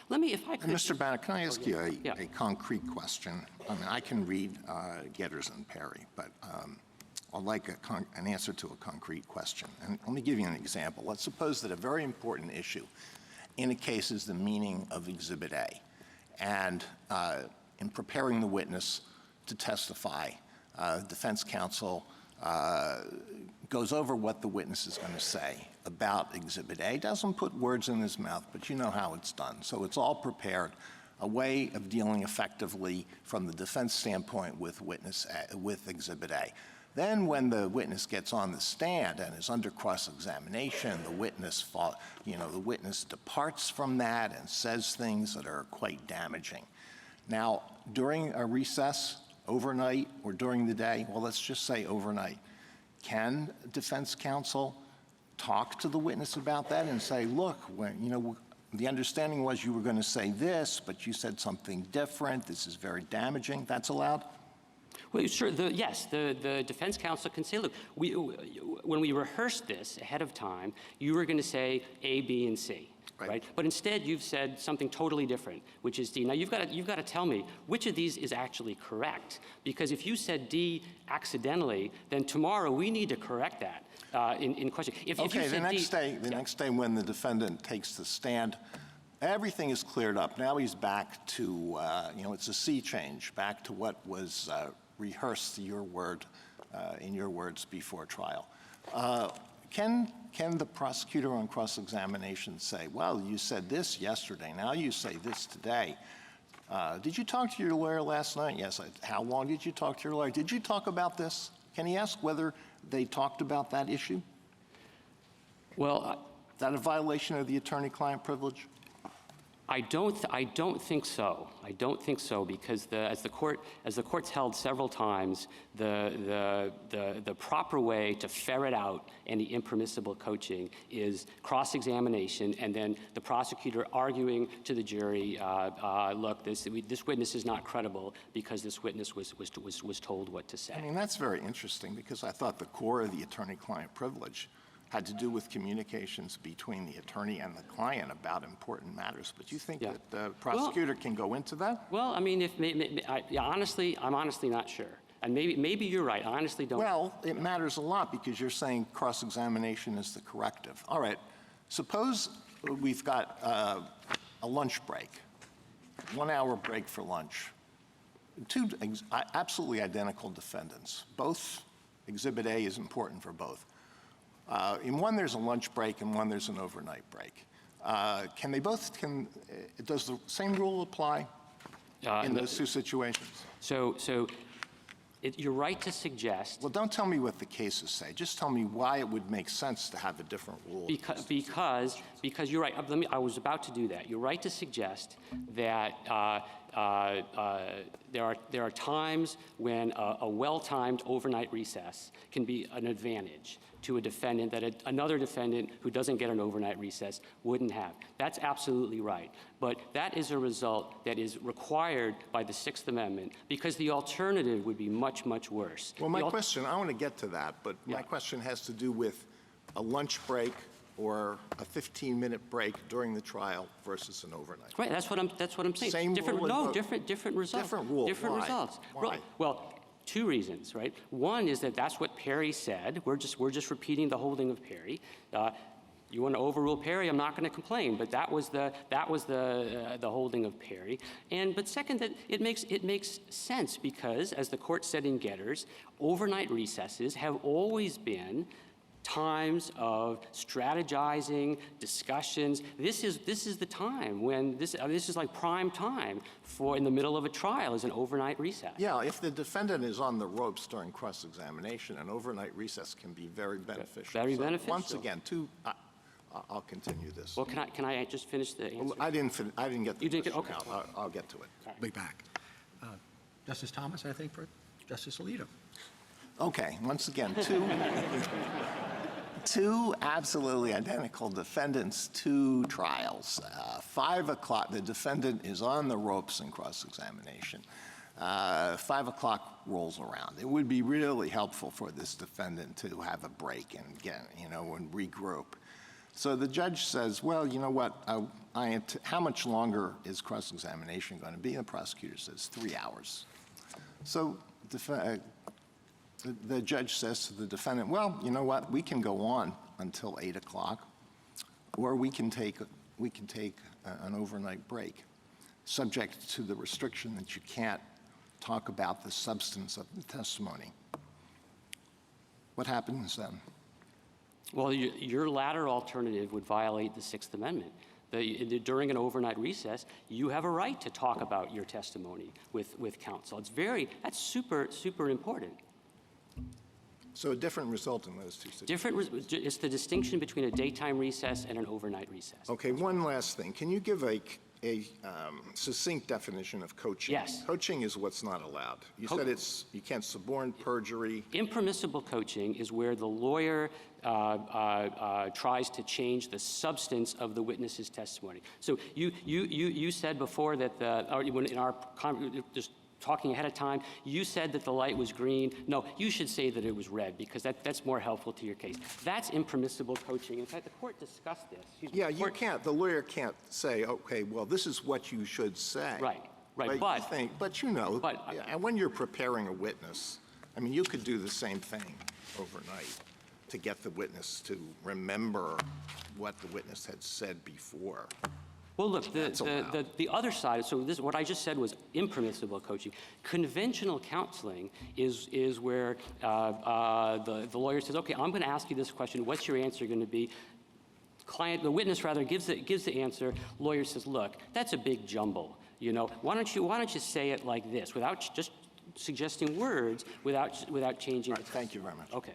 Let me, if I could. Mr. Bannock, can I ask you a concrete question? I mean, I can read Getters and Perry, but I'd like an answer to a concrete question. And let me give you an example. Let's suppose that a very important issue in a case is the meaning of Exhibit A. And in preparing the witness to testify, defense counsel goes over what the witness is going to say about Exhibit A. Doesn't put words in his mouth, but you know how it's done. So it's all prepared, a way of dealing effectively from the defense standpoint with Exhibit A. Then when the witness gets on the stand and is under cross-examination, the witness departs from that and says things that are quite damaging. Now, during a recess, overnight, or during the day, well, let's just say overnight, can defense counsel talk to the witness about that and say, look, the understanding was you were going to say this, but you said something different. This is very damaging. That's allowed? Well, sure. Yes, the defense counsel can say, look, when we rehearsed this ahead of time, you were going to say A, B, and C. Right. But instead, you've said something totally different, which is D. Now, you've got to tell me which of these is actually correct. Because if you said D accidentally, then tomorrow we need to correct that in question. If you said the next day when the defendant takes the stand, everything is cleared up. Now he's back to, it's a sea change, back to what was rehearsed, in your words, before trial. Can the prosecutor on cross-examination say, well, you said this yesterday, now you say this today. Did you talk to your lawyer last night? Yes. How long did you talk to your lawyer? Did you talk about this? Can he ask whether they talked about that issue? Well, is that a violation of the attorney-client privilege? I don't think so. I don't think so, because as the court's held several times, the proper way to ferret out any impermissible coaching is cross-examination, and then the prosecutor arguing to the jury, look, this witness is not credible because this witness was told what to say. I mean, that's very interesting, because I thought the core of the attorney-client privilege had to do with communications between the attorney and the client about important matters. But you think that the prosecutor can go into that? Well, I mean, honestly, I'm honestly not sure. And maybe you're right. I honestly don't. Well, it matters a lot, because you're saying cross-examination is the corrective. All right. Suppose we've got a lunch break, 1 hour break for lunch. Two absolutely identical defendants. Both, Exhibit A is important for both. In one, there's a lunch break, and one, there's an overnight break. Does the same rule apply in those two situations? So you're right to suggest. Well, don't tell me what the cases say. Just tell me why it would make sense to have a different rule. Because you're right. I was about to do that. You're right to suggest that there are times when a well-timed overnight recess can be an advantage to a defendant that another defendant who doesn't get an overnight recess wouldn't have. That's absolutely right. But that is a result that is required by the Sixth Amendment, because the alternative would be much, much worse. Well, my question, I want to get to that, but my question has to do with a lunch break or a 15-minute break during the trial versus an overnight. Right, that's what I'm saying. Same different rule. Different results. Different rule. Different Why? results. Why? Well, two reasons, right? One is that that's what Perry said. We're just repeating the holding of Perry. You want to overrule Perry? I'm not going to complain, but that was the holding of Perry. But second, that it makes sense, because, as the court said in Getters, overnight recesses have always been times of strategizing, discussions. This is the time when this is like prime time for, in the middle of a trial, is an overnight recess. Yeah, if the defendant is on the ropes during cross-examination, an overnight recess can be very beneficial. Very beneficial. Once again, I'll continue this. Well, can I just finish the answer? I didn't get the You didn't get, okay. I'll get to it. I'll be back. Justice Thomas, I think, for Justice Alito. Okay, once again, two absolutely identical defendants, two trials. 5 o'clock, the defendant is on the ropes in cross-examination. 5 o'clock rolls around. It would be really helpful for this defendant to have a break and and regroup. So the judge says, well, you know what, how much longer is cross-examination going to be? And the prosecutor says 3 hours. So the judge says to the defendant, well, you know what, we can go on until 8 o'clock, or we can take an overnight break, subject to the restriction that you can't talk about the substance of the testimony. What happens then? Well, your latter alternative would violate the Sixth Amendment. During an overnight recess, you have a right to talk about your testimony with counsel. That's super, super important. So a different result in those two situations. It's the distinction between a daytime recess and an overnight recess. Okay, one last thing. Can you give a succinct definition of coaching? Yes. Coaching is what's not allowed. You said you can't suborn, perjury. Impermissible coaching is where the lawyer tries to change the substance of the witness's testimony. So you said before that in our just talking ahead of time, you said that the light was green. No, you should say that it was red, because that's more helpful to your case. That's impermissible coaching. In fact, the court discussed this. Yeah, you can't. The lawyer can't say, okay, well, this is what you should say. Right. But you know, and when you're preparing a witness, I mean, you could do the same thing overnight to get the witness to remember what the witness had said before. Well, look, the other side, so what I just said was impermissible coaching. Conventional counseling is where the lawyer says, okay, I'm going to ask you this question. What's your answer going to be? The witness rather gives the answer. Lawyer says, look, that's a big jumble. You know, why don't you say it like this, without just suggesting words, without changing. Right, thank you very much. Okay.